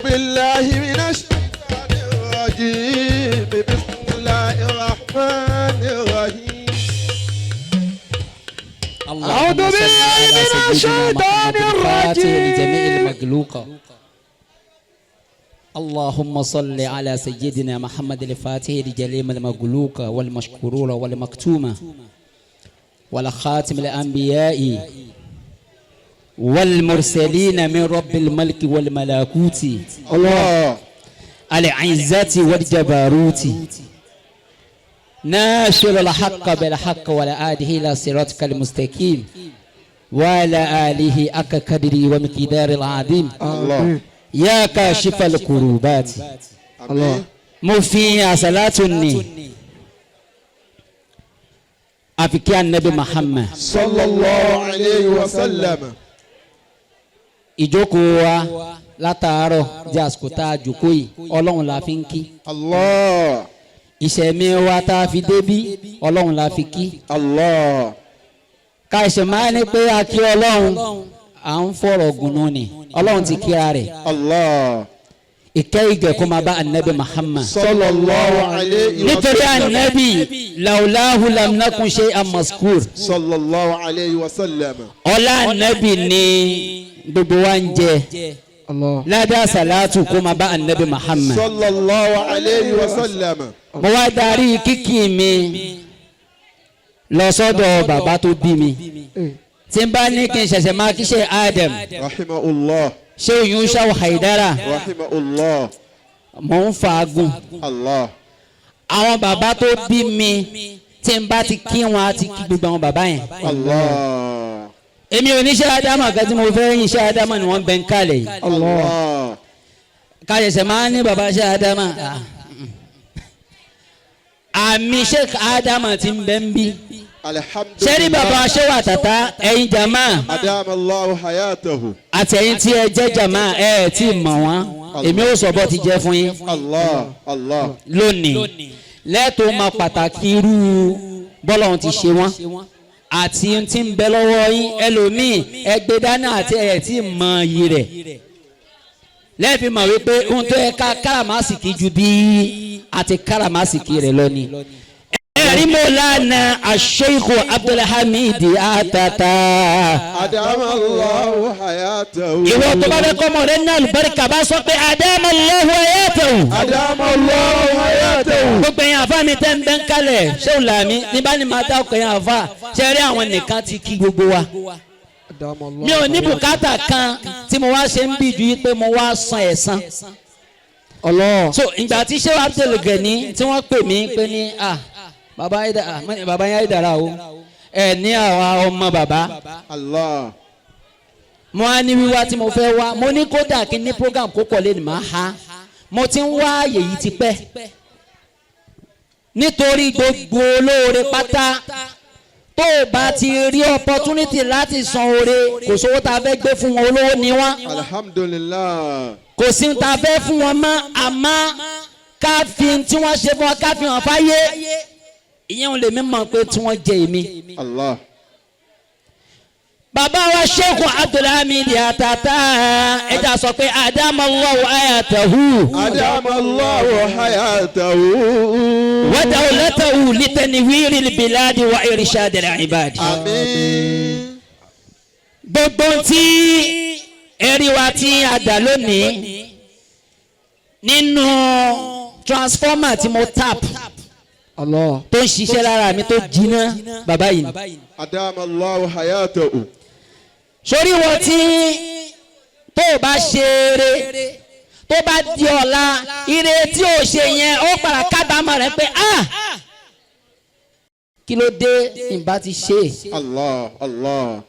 بالله من الشيطان الرجيم بسم الله الرحمن الرحيم أعوذ بالله من الشيطان الرجيم لجميع المخلوق اللهم صل على سيدنا محمد الفاتح لجليم المغلوق والمشكورور والمكتوم والخاتم الأنبياء والمرسلين من رب الملك والملكوت الله العزة والجبروت ناشر الحق بالحق ولا آله إلى صراطك المستقيم وعلى آله أك قدري ومقدار العظيم الله يا كاشف الكروبات الله مفي صلاتني أفكي النبي محمد صلى الله عليه وسلم ìjókòó wa látàárọ̀ jẹ́ àsìkò tá a jókòó yìí ọlọ́run la fi ń kí. الله ìṣẹ̀mí wa tá a fi débí ọlọ́run la fi kí. الله ká ìṣẹ̀ máa ní pé a kí ọlọ́run à ń fọ̀rọ̀ gùnú ni ọlọ́run ti kí ara rẹ̀. الله ìkẹ́ ìgẹ̀ kó máa bá anabi Muhammad. صلى الله عليه nítorí وسلم anabi lawlahu lam nakun shay'an mazkur. صلى الله عليه وسلم ọlá anabi ni gbogbo wa ń jẹ. الله ládàá sàlátù kó máa bá anabi Muhammad. صلى الله عليه وسلم mo wá darí kíkì mi lọ sọ́dọ̀ bàbá tó bí mi tí n bá ní kí n ṣẹ̀ṣẹ̀ máa kí ṣe Adam رحمه الله ṣé oyún ṣáwó Haidara رحمه الله mò ń fàágùn الله àwọn bàbá tó bí mi tí n bá ti kí wọn á ti kí gbogbo àwọn bàbá yẹn. الله èmi ò ní ṣe Ádámù kan tí mo fẹ́ yìn ṣe Ádámù ni wọ́n bẹ ń kalẹ̀ yìí الله ká ṣẹ̀ṣẹ̀ máa ní bàbá ṣe Ádámù àmì Sheikh Ádámù ti ń bẹ ń bí. الحمد sẹ́rí bàbá لله Sheikh Àtàtà ẹ̀yin jama أدام الله حياته àtẹ̀yìn tí ẹ jẹ́ jama ẹ̀ tí mọ̀ wọ́n èmi ò sọ bọ́ ti jẹ́ fún yín الله الله lónìí lẹ́tọ̀ọ́ máa pàtàkì irú bọ́lá wọn ti ṣe wọ́n àti tí ń bẹ lọ́wọ́ yín ẹlòmíì ẹgbẹ́ dáná àti ẹ̀ tí mọ iyì rẹ̀ lẹ́ẹ̀fi mọ̀ wípé ohun tó yẹ ká káràmásìkì ju bí àti káràmásìkì rẹ̀ lọ ni. ẹ̀rí Mawlana Sheikh Abdul Hamid Atata. أدام الله حياته ìwọ tó bá fẹ́ kọ́ mọ̀ rẹ̀ ní àlùbáríkà bá sọ pé Adama Allahu hayatahu. أدام الله حياته gbogbo ẹ̀yin àfa mi tẹ́ ń bẹ́ ń kalẹ̀ ṣé ò làmí ní bá ní máa dá ọkọ̀ ẹ̀yin àfa ṣe rí àwọn nìkan ti kí gbogbo wa. أدام الله mi ò ní bùkátà kan tí mo wá ṣe ń bì ju pé mo wá san ẹ̀san. الله so ìgbà tí Sheikh Abdul Gani tí wọ́n pè mí pé ní bàbá yẹn Haidara o ẹ ní àwọn ọmọ bàbá الله mo á ní wíwá tí mo fẹ́ wá mo ní kódà kí n ní program kó kọ̀ lé ní màá ha mo ti ń wá àyè yìí ti pẹ́ nítorí gbogbo olóore pátá tó o bá ti rí opportunity láti san oore kò sówó tá a fẹ́ gbé fún wọn olówó ni wọ́n الحمد لله kò sí tá a fẹ́ fún wọn mọ́ àmọ́ ká fi tí wọ́n ṣe fún wọn ká fi hàn fáyé ìyẹn ò lè mí mọ̀ pé tí wọ́n jẹ èmi. الله bàbá wa Sheikh Abdul Hamid Atata ẹja sọ pé Adama Allahu hayatahu أدام الله حياته wa dawlatahu li tanwiril biladi wa irshadil ibadi. آمين gbogbo tí ẹ̀rí wa tí a dà lónìí nínú transformer tí mo tap الله tó ń ṣiṣẹ́ lára mi tó jiná bàbá yìí ni. أدام الله حياته sórí wọn tí tó o bá ṣe eré tó bá di ọ̀la ire tí o ṣe yẹn ó padà kábàámọ̀ rẹ pé kí ló dé ìbá ti ṣe. الله الله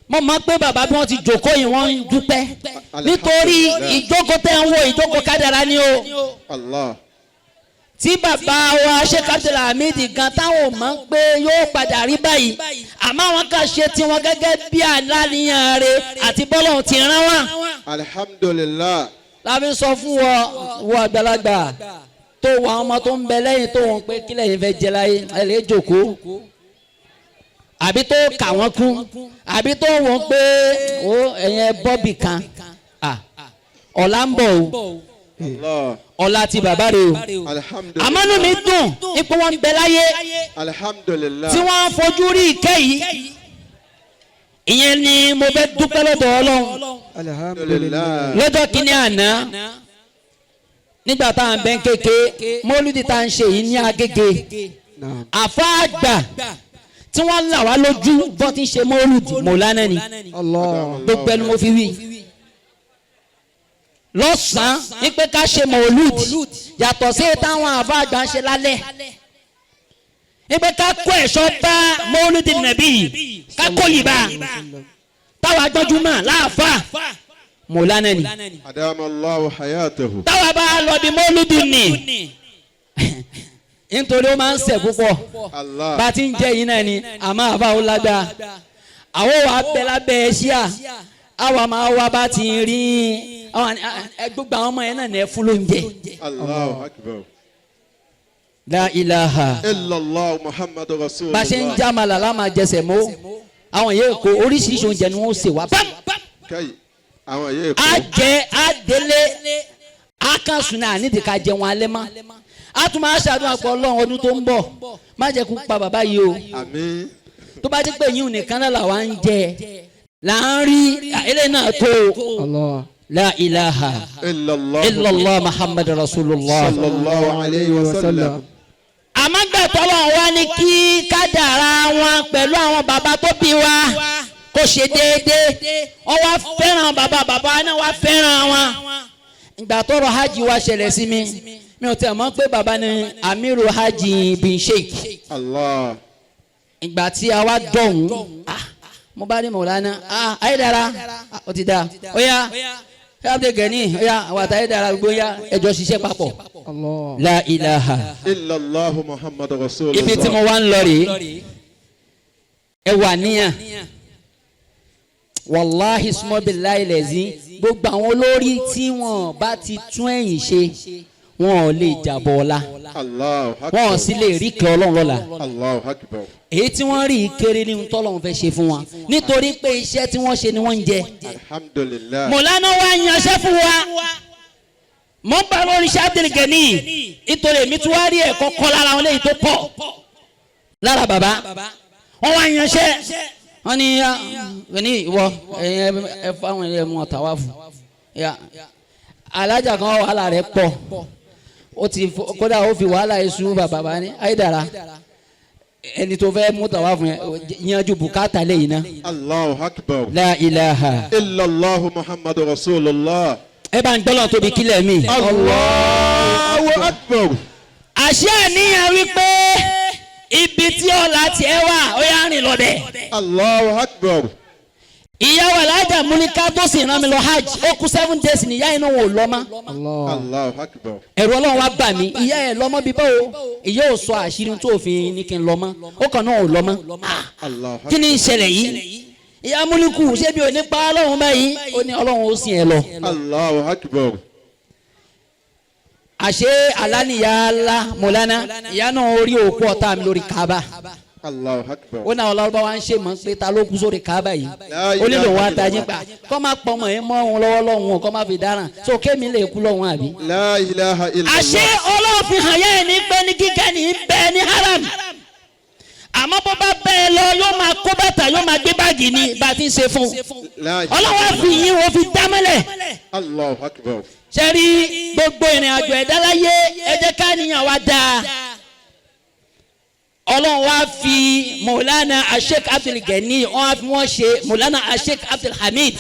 mo mọ̀ pé bàbá bí wọ́n ti jókòó yìí wọ́n ń dúpẹ́ nítorí ìjókòó tẹ́ ń wo ìjókòó kádàrá ni o. الله tí bàbá wa Sheikh Abdul Hamid gan táwọn mọ̀ ń pé yóò padà rí báyìí àmọ́ àwọn kan ṣe tiwọn gẹ́gẹ́ bí àlàníyàn rẹ̀ àti bọ́lọ̀ ti rán wọn. الحمد لله láfi sọ fún wọ àgbàlagbà tó wọ àwọn ọmọ tó ń bẹ lẹ́yìn tó wọn pé kílẹ̀ yìí fẹ́ jẹ láyé ẹ lè jókòó àbí tó kà wọ́n kú àbí tó wọ́n pé ó ẹ̀yẹn bọ́bì kan ọ̀la ń bọ̀ o Allah. ọ̀la ti bàbá rẹ o Alhamdulillah. àmọ́nú mi dùn ipò wọn bẹ láyé Alhamdulillah. tí wọ́n fojú rí ìkẹ́ yìí ìyẹn ni mo fẹ́ dúpẹ́ lọ́dọ̀ Ọlọ́run alhamdulillah. lọ́jọ́ kìíní àná nígbà tá à ń bẹ́ kéke mọ́lúdì tá à ń ṣe yìí ní Agége Naam. àfa àgbà tí wọ́n là wá lójú bọ́ tí ń ṣe mọ́lúdì Mọ̀lánà ni Allah. gbogbo ẹnu mo fi wí lọ́sàn-án ní pé ká ṣe mọ́lúdì yàtọ̀ sí táwọn àfa àgbà ń ṣe lálẹ́ ní pé ká kó ẹ̀ṣọ́ bá mọ́lúdì nàbí ká kó yìí bá táwa gbọ́njúmọ̀ láàfà Mọ̀lánà ni Adamallahu hayatahu. táwa bá lọ bí mọ́lúdì ni nítorí ó máa ń ṣẹ̀ púpọ̀ Allah. bá ti ń jẹ́ yìí náà ni àmọ́ àfa ó lágbá àwọn wà bẹ́ lábẹ́ ṣíà àwa máa wá bá ti rí gbogbo àwọn ọmọ yẹn náà ní ẹ fún lóúnjẹ. Allahu akbar. La ilaha Illallah Muhammadu Rasulullah. bá a ṣe ń já màlà láma jẹsẹ̀ mọ́ àwọn yẹn kó oríṣiríṣi oúnjẹ ni wọ́n ṣe wá bám. Kai. Àwọn yẹ a kó. jẹ a délé a kan sùn náà nídìí ká jẹun alẹ́ mọ́ a tún máa ṣàdúrà pé Ọlọ́run ọdún tó ń bọ̀ má jẹ́ kó pa bàbá yìí o Àmín. tó bá jẹ́ pé yín nìkan náà làwa ń jẹ là ń rí eléyìí náà tó Allah. la ilaha illallah muhammad rasulullah. Sallallahu alayhi wa sallam. àmọ́ gbẹ̀tọ́ wọn wá ní kí kádàrá wọn pẹ̀lú àwọn bàbá tó bí wa kó ṣe déédéé wọ́n wá fẹ́ràn bàbá náà wá fẹ́ràn wọn. ìgbà tọ́rọ̀ hajj wa ṣẹlẹ̀ sí mi mi ò tẹ̀ mọ́ pé bàbá ni amiru hajj bin sheikh. Allah. ìgbà tí a wá dọ̀hún mo bá ní Mawlana Haidara ó ti dáa ó yá Abdul Gani ó yá àwọn àti Haidara gbogbo yá ẹjọ́ ṣiṣẹ́ papọ̀. Allah. La ilaha Illallah Muhammadu Rasulullah. ibi tí mo wá ń lọ rèé ẹ wà níyàn wàláhi sùmọ́bìláì lẹ́sìn gbogbo àwọn olórí tí wọ́n bá ti tún ẹ̀yìn ṣe wọn ò lè jàbọ̀ ọ̀la Allahu akbar. wọn ò sì lè rí kẹ́ Ọlọ́run lọ́la Allahu akbar. èyí tí wọ́n rí kéré ní tọ́lọ́run fẹ́ ṣe fún wa nítorí pé iṣẹ́ tí wọ́n ṣe ni wọ́n ń jẹ. Alhamdulillah. Mọ̀lánà wa yanṣẹ́ fún wa mọ̀ ń bá lórí Sheikh Abdul Gani nítorí èmi tí wàá rí ẹ̀kọ́ kọ́ lára wọn léyìí tó pọ̀ lára bàbá wọn wá yanṣẹ́ wọn ní ní ìwọ ẹ fáwọn ẹ mú ọ̀tá wá fún alájà kan wàhálà rẹ̀ pọ̀ ó ti kódà ó fi wàhálà yẹn sún bàbá ní Haidara ẹni tó fẹ́ mú tàwa fún yẹn yanjú bùkátà lẹ́yìn náà. Allahu akbar. La ilaha Illallah Muhammadu Rasulullah. ẹ bá ń gbọ́dọ̀ tóbi kílẹ̀ mi. Allahu akbar. àṣé àníyàn wípé ibi tí ọ̀la tiẹ̀ wà ó yá rìn lọ́dẹ̀. Allahu akbar. ìyàwó alájà múlíká tó sì rán mi lọ hajj ó kú 7 days níyà inú wọn ò lọ mọ́. Allah. Allahu akbar. ẹ̀rù Ọlọ́run wá bà mí ìyá ẹ̀ lọ́mọ bíi báwo ìyá ò sọ àṣírí tó fi ní kí n lọ mọ́ ó kàn náà ò lọ mọ́. Allahu akbar. kí ni ìṣẹ̀lẹ̀ yìí ìyá múlíkù ṣé bí ò ní pa Ọlọ́run báyìí ó ní Ọlọ́run ó sìn ẹ lọ. Allahu akbar. àṣé alánìyá ńlá Mọ̀lánà ìyá náà orí òkú ọ̀tá mi lórí Kaaba Allahu akbar. ó náà ọlọ́run wa ń ṣe mọ̀ pé ta ló kú sórí Kaaba yìí ó nílò wọn àtàjì pa kọ́ máa pọ̀ mọ̀ ẹ́ mọ́ òun lọ́wọ́ lọ́hùn kọ́ máa fi dáràn so kémi lè kú lọ́hùn àbí. La ilaha illallah. àṣé ọlọ́run fi hàn yẹ́ ẹ̀ ní pé ní kíkẹ́ ní bẹ́ẹ̀ ní haram àmọ́ bó bá bẹ́ẹ̀ lọ yóò máa kó bàtà yóò máa gbé báàgì ní bá a ti ń ṣe fún ọlọ́run á fi yín wọ́n fi dámẹ́lẹ̀. Allahu akbar. ṣe rí gbogbo ìrìn àjò ẹ̀dá láyé ẹ jẹ́ ká níyàn wá dáa ọlọ́run wá fi Mawlana Sheikh Abdul Gani wọ́n ṣe Mawlana Sheikh Abdul Hamid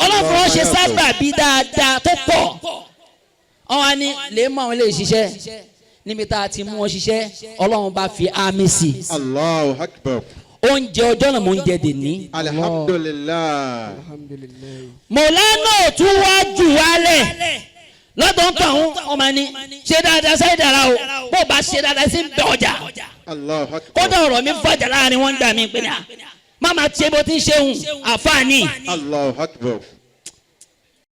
ọlọ́run fi wọ́n ṣe sábà bí dáadáa tó pọ̀ wọ́n wá ní lè mọ àwọn ilé ìṣiṣẹ́ níbi tá a ti mú wọn ṣiṣẹ́ ọlọ́run bá fi àmì sí. Allahu akbar. oúnjẹ ọjọ́ náà mò ń jẹ dèní. Alhamdulillah. Mawlana tún wá jù wálẹ̀ lọ́dọ̀ ń tàn ọmọ ni ṣe dáadáa sáyé dára o bó o bá ṣe dáadáa sí bẹ ọjà Allahu akbar. kódà ọ̀rọ̀ mi fọjà láàrin wọn gbà mí pé ní máma ṣe bó ti ń ṣeun àfààní Allahu akbar.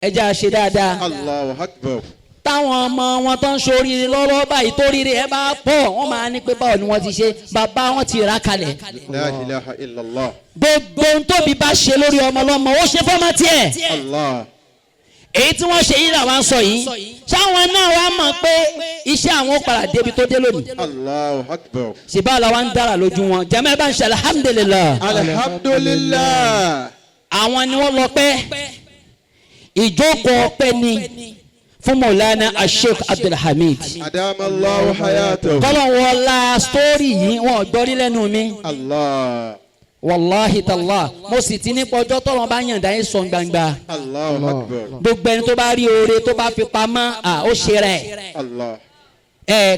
ẹja ṣe dáadáa Allahu akbar. táwọn ọmọ wọn tó ń ṣoríire lọ́wọ́ báyìí tó ríire ẹ bá pọ̀ wọ́n máa ní pé báwo ni wọ́n ti ṣe bàbá wọn ti rà kalẹ̀ La ilaha illallah. gbogbo ohun tóbi bá ṣe lórí ọmọ lọ́mọ ó ṣe fọ́mọ tiẹ̀ Allah. èyí tí wọ́n ṣe yìí làwọn sọ yìí ṣáwọn náà wàá mọ̀ pé iṣẹ́ àwọn padà débi tó dé lónìí. Allahu Akbar. ṣèbá làwọn ń dára lójú wọn jẹ́mẹ́ bá ń ṣe alhamdulillah. Alhamdulillah. àwọn ni wọ́n lọ pẹ́ ìjókòó ọpẹ́ ni fún Mawlana Sheikh Abdul Hamid. Adamallahu hayatahu. kọ́lọ̀ wọlá sítórì yìí wọ́n gbọ́rí lẹ́nu mi. Allah. wàláhi tàlá mo sì ti ní pọ́jọ́ tọ́lọ́ bá yàn dáhìn sọ gbangba. Allahu Akbar. gbogbo ẹni tó bá rí oore tó bá fi pamọ́ ó ṣe rẹ̀. Allah.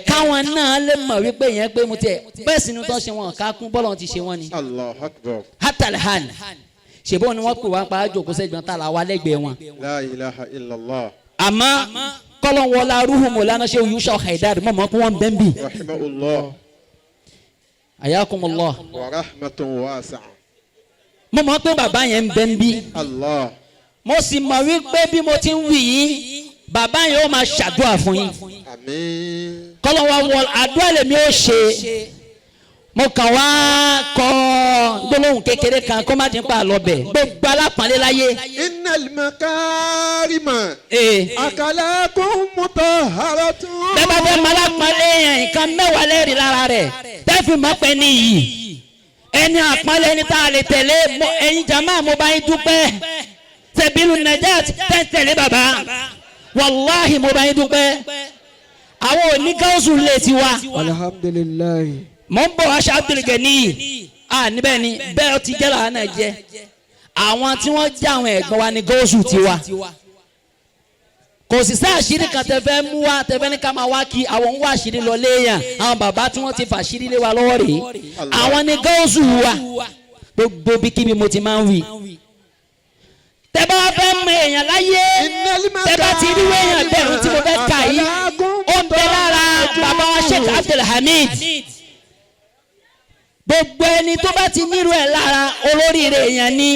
káwọn náà lè mọ̀ wípé yẹn pé mo tẹ̀ bẹ́ẹ̀ sì ni tó ṣe wọn ká kún bọ́lọ̀ ti ṣe wọn ni. Allahu Akbar. hatalhan ṣèbó ni wọ́n pè wá pa àjòkó sẹ́gbọ̀n tá a la wá lẹ́gbẹ̀ẹ́ wọn. La ilaha illallah. àmọ́ kọ́lọ̀ wọlá rúhùn Mawlana Sheikh Haidara mọ̀ mọ́ kó wọ́n bẹ́ẹ̀ bì. Rahimahullah. ayakumullah. Wa rahmatun wasi'a. mo mọ̀ pé bàbá yẹn ń bẹ́ẹ̀ bì. Allah. mo sì mọ̀ wípé bí mo ti ń wì yín bàbá yẹn ó máa ṣàdúrà fún yín. Àmín. kọ́lọ̀ wa wọ àdúrà lèmi ó ṣe mo kàn wá kọ́ gbólóhùn kékeré kan kó má dín pa àlọ́bẹ̀ gbogbo alápọ̀nlé láyé. Innal makarima. Akalakum mutahharatun. bẹ́ẹ̀ bá fẹ́ mọ alápọ̀nlé yẹn nǹkan mẹ́wàá lẹ́rìí lára rẹ̀ tẹ́fì mọ́ pẹ́ níyì ẹni àpọ́nlé ẹni tá a lè tẹ̀lé ẹ̀yin jama mo bá yín dúpẹ́ Sebilu Najat tẹ̀lé bàbá wàláhì mo bá yín dúpẹ́ àwọn oníkàwùsù lè ti wá. alhamdulillah. mo ń bọ̀ aṣọ Abdul Gani níbẹ̀ ni bẹ́ẹ̀ ti jẹ́ làwọn náà jẹ́ àwọn tí wọ́n jẹ́ àwọn ẹ̀gbọ́n wa ní gọ́ọ̀sù tiwa kò sì sá àṣírí kan tẹ fẹ́ mú wa tẹ fẹ́ ní ká máa wá kí àwọn ń wá àṣírí lọ léèyàn àwọn bàbá tí wọ́n ti fà àṣírí lé wa lọ́wọ́ rèé àwọn ní gọ́ọ̀sù wa gbogbo bíkíbi mo ti máa ń wí. tẹ bá fẹ́ mọ èèyàn láyé tẹ bá ti rí wéèyàn bẹ̀rù tí mo fẹ́ kà yìí ó ń bẹ lára bàbá wa Sheikh Abdul Hamid. gbogbo ẹni tó bá ti nírú ẹ̀ lára olóríire èèyàn ni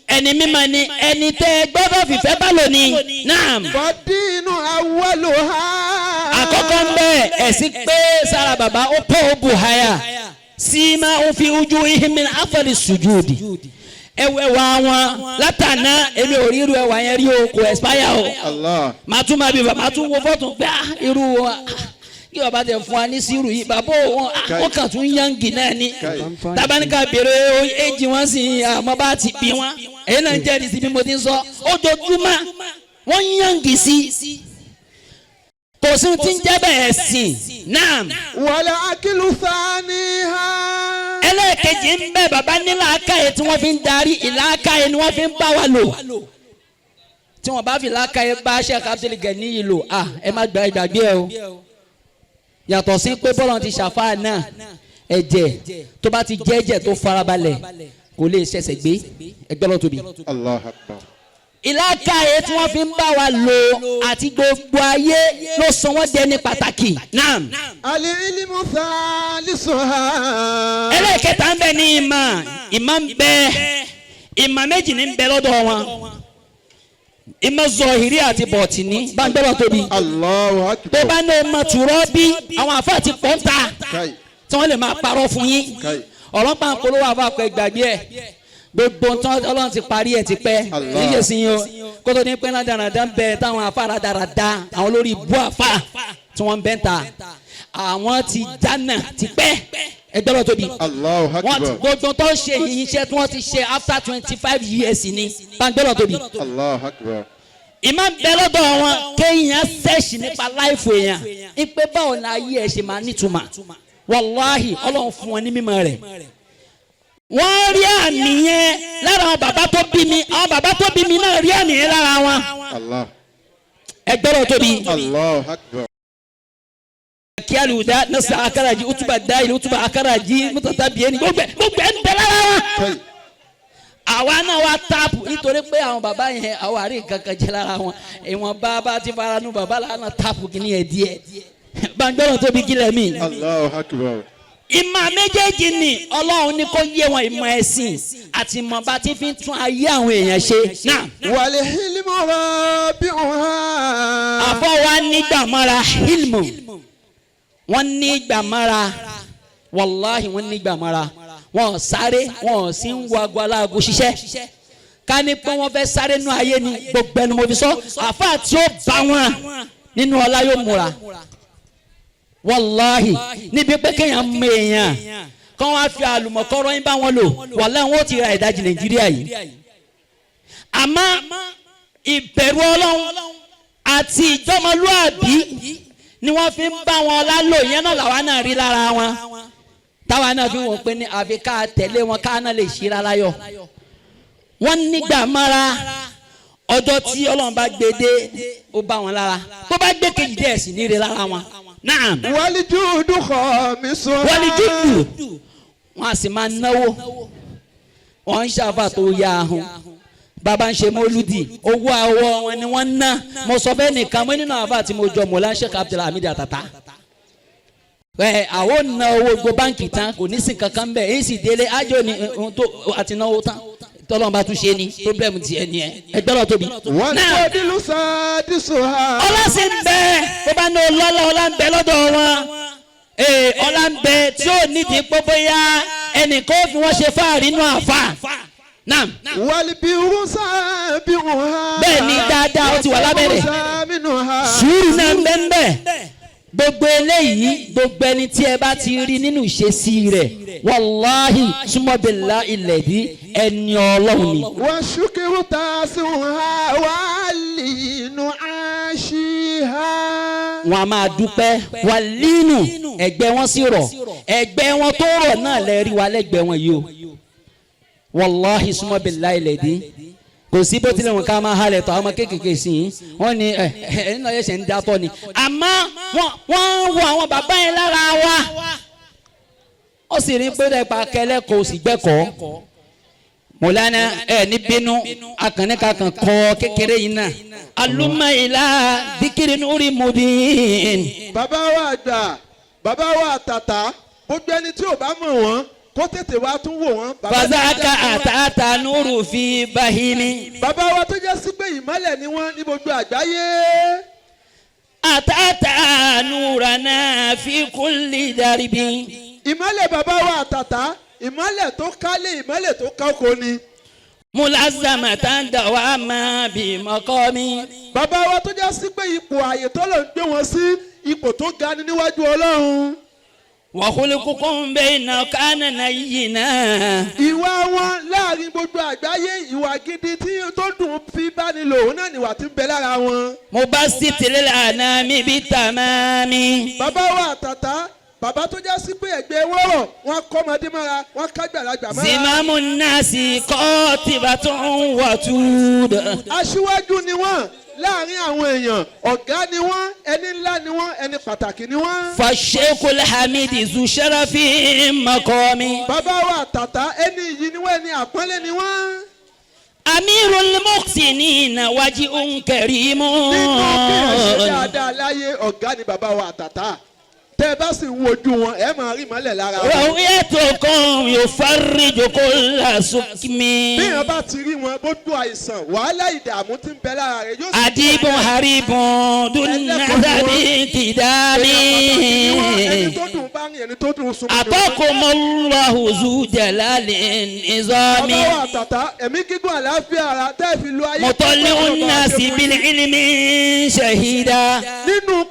ẹni mímọ́ ni ẹni tẹ́ gbọ́dọ̀ fìfẹ́ bá lò ní. naam. Fadinu awwaluha. àkọ́kọ́ ń bẹ ẹ̀sìn pé sára bàbá ó pọ̀ ó bù háyà sima ó fi wujuhihim min afali sujudi. ẹwẹ́ wa wọn látàná èmi ò rí irú ẹwà yẹn rí o kò expire o. Allah. màá tún máa bí màá tún wo fọ́tò gbá irú wọn kí bàbá tẹ fún wa ní sírù yìí bàbá wọn kàn tún yáǹgì náà ni tabaníkà béèrè èjì wọn sì àmọ́ bá ti bí wọn èyí náà ń jẹ́rìí sí bí mo ti ń sọ ojoojúmọ́ wọ́n yáǹgì sí kò sí ti ń jẹ́ bẹ́ẹ̀ sìn náà. Wala akilu thaniha. ẹlẹ́ẹ̀kejì ń bẹ bàbá nílà akáyè tí wọ́n fi ń darí ìlà akáyè ni wọ́n fi ń bá wa lò tí wọ́n bá fi ìlà akáyè bá Sheikh Abdul Gani yìí lò ẹ má gbàgbé ẹ o yàtọ̀ sí pé bọ́lá ti ṣàfáà náà ẹ̀jẹ̀ tó bá ti jẹ́ ẹ̀jẹ̀ tó farabalẹ̀ kò lè ṣẹ̀ṣẹ̀ gbé ẹgbẹ́ lọ́ọ́ tóbi. Allahu Akbar. ìlàkàyè tí wọ́n fi ń bá wa lò àti gbogbo ayé ló sọ wọ́n dẹni pàtàkì. naam. Al-ilmu thalisuha. ẹlẹ́ẹ̀kẹta ń bẹ ní ìmọ̀ ń bẹ ìmọ̀ méjì ní ń bẹ lọ́dọ̀ wọn ìmọ̀ zọ̀hìrì àti bọ̀tìní bá ń gbọ́dọ̀ tóbi. Allahu Akbar. tó bá ní ọmọ tùrọ́ bí àwọn àfáà ti pọ̀ ń ta tí wọ́n lè máa parọ́ fún yín ọlọ́pàá ń polówó àfáà pẹ̀ gbàgbé ẹ̀ gbogbo tán Ọlọ́run ti parí ẹ̀ ti pẹ́ níyè sí yín o kótó ní pẹ́ ládàradà ń bẹ táwọn àfáà ládàradà àwọn olórí ibú àfáà tí wọ́n ń bẹ́ ń ta àwọn ti jánà ti pẹ́ ẹgbẹ́rún tóbi. Allahu Akbar. wọ́n ti gbogbo tó ń ṣe iṣẹ́ tí wọ́n ti ṣe after 25 years ni gbẹ́rún tóbi. Allahu Akbar. ìmọ̀ bẹ lọ́dọ̀ wọn kéèyàn ṣẹ̀ṣì nípa láìfò èèyàn ipe báwo ni ayé ẹ̀ ṣe máa nítumọ̀ wàláhì Ọlọ́run fún wọn ní mímọ̀ rẹ̀. wọ́n rí àmì yẹn lára àwọn bàbá tó bí mi àwọn bàbá tó bí mi náà rí àmì yẹn lára wọn. Allah. ẹgbẹ́rún tóbi. Allahu Akbar. kíálù dá nasa akaraji utuba dáìlì utuba akaraji mutatabieni gbogbo ẹ̀ ń bẹ lára wọn. àwa náà wá táàpù nítorí pé àwọn bàbá yẹn àwọn àrí kankan jẹ lára wọn ìwọ̀n bá ti fara nu bàbá làwọn táàpù kìíní ẹ̀ díẹ̀ gbàngbọ́n tóbi kílẹ̀ mi. Allahu Akbar. ìmọ̀ méjèèjì ni Ọlọ́run ní kó yé wọn ìmọ̀ ẹ̀sìn àti ìmọ̀ bá ti fi tún ayé àwọn èèyàn ṣe. Wal hilmu rabi'uha. àfọwọ́ nígbàmọ́ra hilmu wọ́n nígbàmọ́ra wàláhì wọ́n nígbàmọ́ra wọn sáré wọn sì ń wo aago aláago ṣiṣẹ́ ká ní pé wọ́n fẹ́ sáré nú ayé ni gbogbo ẹnu mo fi sọ àfáà tí ó bá wọn nínú ọlá yóò múra wàláhì níbi pé kéèyàn mọ èèyàn kán wá fi àlùmọ̀kọ́rọ́ yín bá wọn lò wàláhì wọn ó ti ra ìdajì Nàìjíríà yìí àmọ́ ìbẹ̀rù Ọlọ́run àti ìjọmọlúàbí ni wọ́n fi ń bá wọn lálò yẹn náà làwa náà rí lára wọn táwa náà fi wọ́n pé ní àfi ká tẹ̀lé wọn ká náà lè ṣíra láyọ̀ wọ́n nígbà mára ọjọ́ tí Ọlọ́run bá gbé dé ó bá wọn lára tó bá gbé kejì dẹ̀ sí ní rí lára wọn. Naam. wàlíjúdù khamisuna. wàlíjúdù wọn a sì máa náwó wọn ń ṣàfà tó yá ahun bàbá ń ṣe mọ́lúdì owó àwọ̀ wọn ni wọ́n ná mo sọ fẹ́ nìkan mọ́ nínú àfà tí mo jọ mọ̀lá Sheikh Abdul Hamid Atata àwọn ná owó gbogbo báǹkì tán kò ní sí kankan bẹ́ẹ̀ èyí sì délé ájò ní ohun tó àti náwó tán tọ́lọ́n bá tún ṣe ni pírọ́blẹ́mù tiẹ̀ ni ẹ ẹgbẹ́ lọ tóbi. wọ́n ní kó dìlú sáàdìsọ ha. ọlá sì ń bẹ tó bá ní olọ́lá ọlá ń bẹ lọ́dọ̀ wọn ọlá ń bẹ tí ó nídìí pé bóyá ẹnìkan ó fi wọ́n ṣe fáàrí inú àfà. Naam. wàlíbí rúṣà bí wọn ha. bẹ́ẹ̀ ni dáadáa ó ti wà lábẹ́rẹ́ sùúrù náà ń bẹ ń bẹ gbogbo eléyìí gbogbo ẹni tí ẹ bá ti rí nínú ìṣesí rẹ̀ wàláhì súnmọ́bìlá ilẹ̀ bí ẹni Ọlọ́run ni. wọ́n ṣùkìrù tá a sì ń ha wà á lìínú àṣìhà. wọn a máa dúpẹ́ wà línú ẹgbẹ́ wọn sì rọ̀ ẹgbẹ́ wọn tó rọ̀ náà lè rí wa lẹ́gbẹ̀ẹ́ wọn yìí o wàláhì súnmọ́bìlá ilẹ̀ bí kò sí bó tilẹ̀ wọn ká máa halẹ̀ tọ́ àwọn kéékèèké sí i wọ́n ní ẹ̀yin náà yẹ̀ṣẹ̀ ń dátọ́ ni àmọ́ wọ́n ń wo àwọn bàbá yẹn lára wa ó sì rí pé dẹ́pa kẹlẹ́kọ̀ọ́ sì gbẹ́kọ̀ọ́ mọ̀lánà ní bínú akànnìkàkàn kọ́ kékeré yìí náà alumma ila dikiri nuri mubin. bàbá wa àgbà bàbá wa àtàtà gbogbo ẹni tí ò bá mọ̀ wọ́n kó tètè wá tún wò wọ́n. fazaka àtàtà nuru fi bahimi. bàbá wa tó jẹ́ sí pé ìmọ́lẹ̀ ni wọ́n ní gbogbo àgbáyé. àtàtà nurana fi kulli daribi. ìmọ́lẹ̀ bàbá wa àtàtà ìmọ́lẹ̀ tó kálé ìmọ́lẹ̀ tó kákó ni. mulazamatan dawama bi maqami. bàbá wa tó jẹ́ sí pé ipò ààyè tó lè gbé wọn sí ipò tó ga ni níwájú Ọlọ́run. wàhálùkùkùn bẹ́ẹ̀nà kánà nayyina. ìwà wọn láàrin gbogbo àgbáyé ìwà gidi tí tó dùn fi báni lò ó náà níwà tí ń bẹ lára wọn. mo bá sì tẹ̀lé ànámi bí tàmámi. bàbá wa àtàtà bàbá tó já sí pé ẹgbẹ́ wọn rọ̀ wọn kọ́ ọmọdé mọ́ra wọn kágbàlagbà mọ́ra. zimamu nasi qatibatun watud. aṣíwájú ni wọ́n láàrin àwọn èèyàn ọ̀gá ni wọ́n ẹni ńlá ni wọ́n ẹni pàtàkì ni wọ́n. fa Sheikhul Hamid zu sharafi maqami. bàbá wa àtàtà ẹni yìí ni wọ́n ẹni àpọ́nlé ni wọ́n. amirul muhsinina wajihun karimun. nínú kí ẹ ṣe dáadáa láyé ọ̀gá ni bàbá wa àtàtà tẹ́ ẹ bá sì ń wojú wọn ẹ máa rí ìmọ́lẹ̀ lára wọn. ru'yatukum yufarriju kulla sukmi. bí wọn bá ti rí wọn gbogbo àìsàn wàhálà ìdààmú tí ń bẹ lára rẹ yóò sì. adibun haribun dunazabi kidami. ẹni tó dùn bá rìn ẹni tó dùn sún. atakumullahu zu jalalin nizami. bàbá wa àtàtà ẹ̀mí gígùn àlàáfíà ara tẹ́ ẹ fi lo ayé. mutalli'un nasi bil ilmi shahida. nínú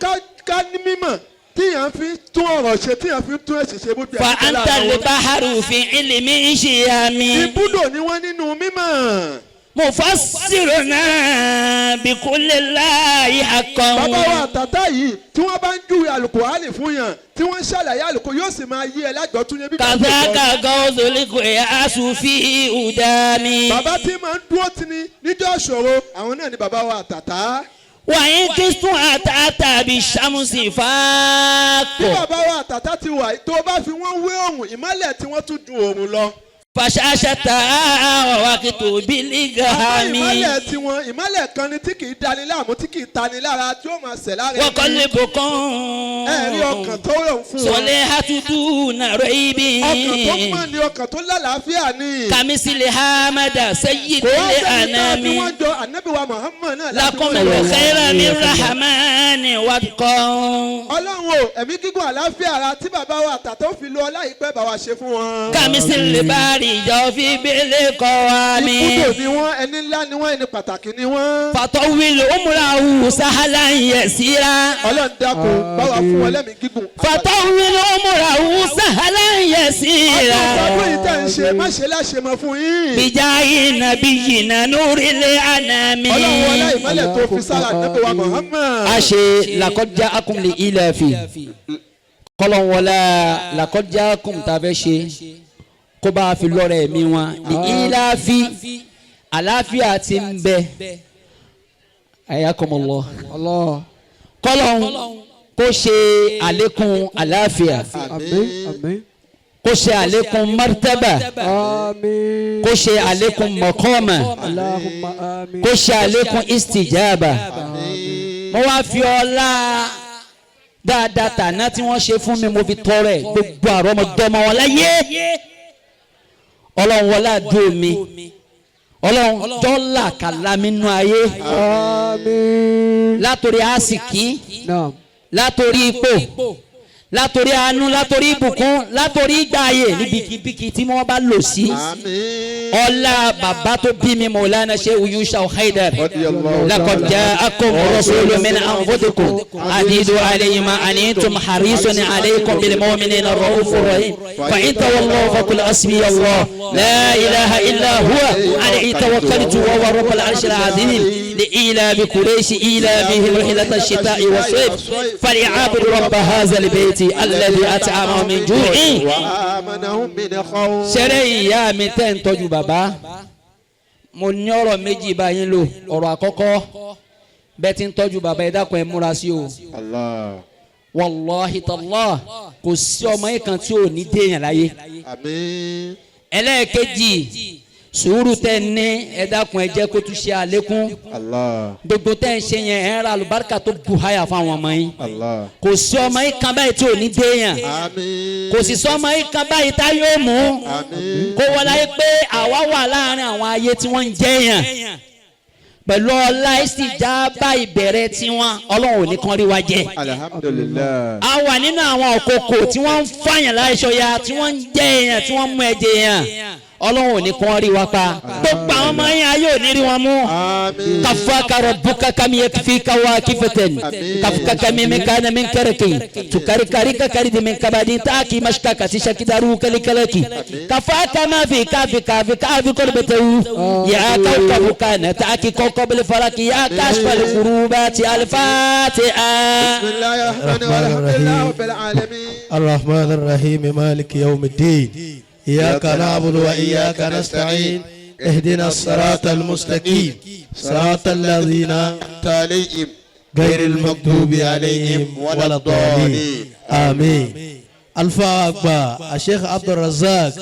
ká ní mímọ̀ tíyàn fi tún ọ̀rọ̀ ṣe tíyàn fi tún ẹ̀sìn ṣe bójú fa anta al-baharu fi ilmi shiyami. ibùdó ni wọ́n nínú mímọ̀. mufassiruna bi kulli llahi haqqan. bàbá wa àtàtà yìí tí wọ́n bá ń júwe àlùkùránì fún yàn tí wọ́n ń ṣàlàyé àlùkò yóò sì máa yí ẹ lágbọ́tún yẹn bí. kàtàkà gọ́ọ̀sọ̀lẹ́kọ̀ ẹ̀ àsùnfì udami. bàbá tí máa ń dúró tì ní níjọ́ ìṣòro àwọn náà ni bàbá wa àtàtà. wàyí kristu àtàtà bí sàmùsì fàákọ̀. bí bàbá wa àtàtà ti wà tó o bá fi wọ́n wé òrùn ìmọ́lẹ̀ tí wọ́n tún dùn òrùn lọ. fàṣàṣàtà wàkìtò bílígà mi. ìmọ́lẹ̀ tiwọn ìmọ́lẹ̀ kan ni tí kì í dani láàmú tí kì í tani lára tí ó máa ṣẹ̀ lára ẹni. wọ́n kọ́ lè bò kán. ẹ̀rí ọkàn tó rọ̀ fún wọn. sọlẹ̀ àtútù nàrọ̀ ibi. ọkàn tó mọ̀ ni ọkàn tó lálàáfíà ni. kàmísílẹ̀ hamada sayyidil anami. kò wá sẹ́ni tó fi wọ́n jọ ànábì wa Muhammad náà. lakumul khayra min rahmani wadqan. ọlọ́run o ẹ̀mí gígùn àlàáfíà ara tí bàbá wa àtàtà ó fi lo ọlá ìpẹ́ bá wa ṣe fún wọn. kàmísílẹ̀ bari ìjọ fi bẹ́lẹ̀ kọ́ wa mi. ibùdó ni wọ́n ẹni ńlá ni wọ́n ẹni pàtàkì ni wọ́n. fatawil umrahu sahalan yasira. ọlọ́run dákun báwa fún wọn lẹ́mìí gígùn. fatawil umrahu sahalan yasira. ọdún yìí tẹ̀ ń ṣe má ṣe láṣẹ mọ́ fún yín. bijayi nabiyina nuril anami. ọlọ́run wọlé ìmọ́lẹ̀ tó fi sára Nabi wa Muhammad. a ṣe laqad ja'akum li ilafi. kọ́lọ́n wọlé laqad ja'akum tàbẹ́ ṣe kó bá a fi lọ́rẹ̀ mi wọn li ilafi àlàáfíà ti ń bẹ. ayakumullah. Allah. kọ́lọ́n kó ṣe àlékún àlàáfíà. Àmín. Àmín. kó ṣe àlékún martaba. Àmín. kó ṣe àlékún maqama. Allahumma àmín. kó ṣe àlékún istijaba. mo wá fi ọlá dáadáa tàná tí wọ́n ṣe fún mi mo fi tọrẹ gbogbo àrọ́mọdọ́mọ wọn láyé. ọlọ́run wọlé àdúrà mi ọlọ́run jọ́là kàlámì nù ayé. Àmín. látòrí àsìkí Naam. látòrí ipò látòrí àánú látòrí ìbùkún látòrí ìgbàayè níbikíbikí tí wọ́n bá lò sí. ọlá bàbá tó bí mi Mawlana Sheikh Haidara laqad ja'akum rasulun min anfusikum azizun alayhi ma anittum harisun alaykum bil mu'minina ra'ufur rahim fa in tawallaw faqul hasbiya Allah la ilaha illa huwa alayhi tawakkaltu wa huwa rabbul arshil azim لإيلاف بقريش إيلافهم رحلة الشتاء والصيف فليعبدوا رب هذا البيت الذي أطعمهم من جوع وآمنهم من خوف. sẹ́rẹ́ ìyá mi tẹ́ ń tọ́jú bàbá mo ní ọ̀rọ̀ méjì báyìí lò ọ̀rọ̀ àkọ́kọ́ bẹ́ẹ̀ tí ń tọ́jú bàbá ẹ dákun ẹ múra sí o. Allah. wàláhi tàlá kò sí ọmọ yìí kan tí ò ní déèyàn láyé. Àmín. ẹlẹ́ẹ̀kejì sùúrù tẹ́ ní ẹ dákun ẹ jẹ́ kó tún ṣe àlékún. Allah. gbogbo tẹ́ ń ṣe yẹn ẹ̀ ń ra àlùbáríkà tó bu háyà fáwọn ọmọ yín. Allah. kò sí ọmọ yìí kan báyìí tí ò ní déèyàn. Àmín. kò sì sọ ọmọ yìí kan báyìí tá yóò mú. Àmín. kó wọlé ayé pé àwa wà láàrin àwọn ayé tí wọ́n ń jẹ́yàn. pẹ̀lú ọlá ìsìjábá ìbẹ̀rẹ̀ tiwọn ọlọ́run ò ní kán rí wa jẹ. Alhamdulillah. a wà nínú àwọn òkòkò tí wọ́n ń fàyàn láìṣọ ya tí wọ́n ń jẹ́ èèyàn tí wọ́n ń mú ẹ̀jẹ̀ yàn ọlọ́run ò ní kán rí wa pa. gbogbo àwọn ọmọ yẹn ayé ò ní rí wọn mú. Àmín. kafaka rabbuka kam yakfika wakifatan kafka min kana min karaki tukarika karidi min kabadin taaki mashkaka tishakidaru kalikalaki kafaka ma fi kafi qurbatu ya kawkabu kana taaki kawkab falaki ya kashfa al-ghurubati al-fatiha. Bismillahir rahmanir rahim. Alhamdulillahi rabbil alamin. الرحمن الرحيم مالك يوم الدين إياك نعبد وإياك نستعين اهدنا الصراط المستقيم صراط الذين أنعمت عليهم غير المغضوب عليهم ولا الضالين آمين. الفا أكبر الشيخ عبد الرزاق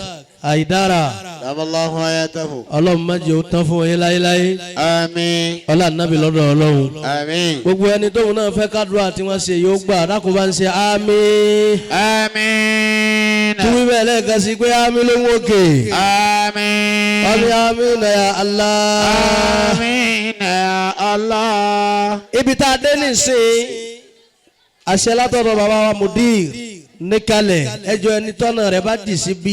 Haidara دام الله حياته. Ọlọ́run má jẹ́ ó tán fún yín láéláé. Àmín. Ọlá Nábì lọ́dọ̀ Ọlọ́run. Àmín. Gbogbo ẹni tóun náà fẹ́ kádùá tí wọ́n ṣe yóò gbà dákun bá ń ṣe àmín. Àmín. Tún wíwẹ̀ lẹ́ẹ̀kan sí pé àmín ló ń wòkè. Àmín. Àmín àmín ya Allah. Àmín ya Allah. Ibi tá a dé nísìn àṣẹ látọ̀dọ̀ bàbá wa Mudir níkàlẹ̀ ẹjọ́ ẹni tọ́nà rẹ̀ bá dì sí bí.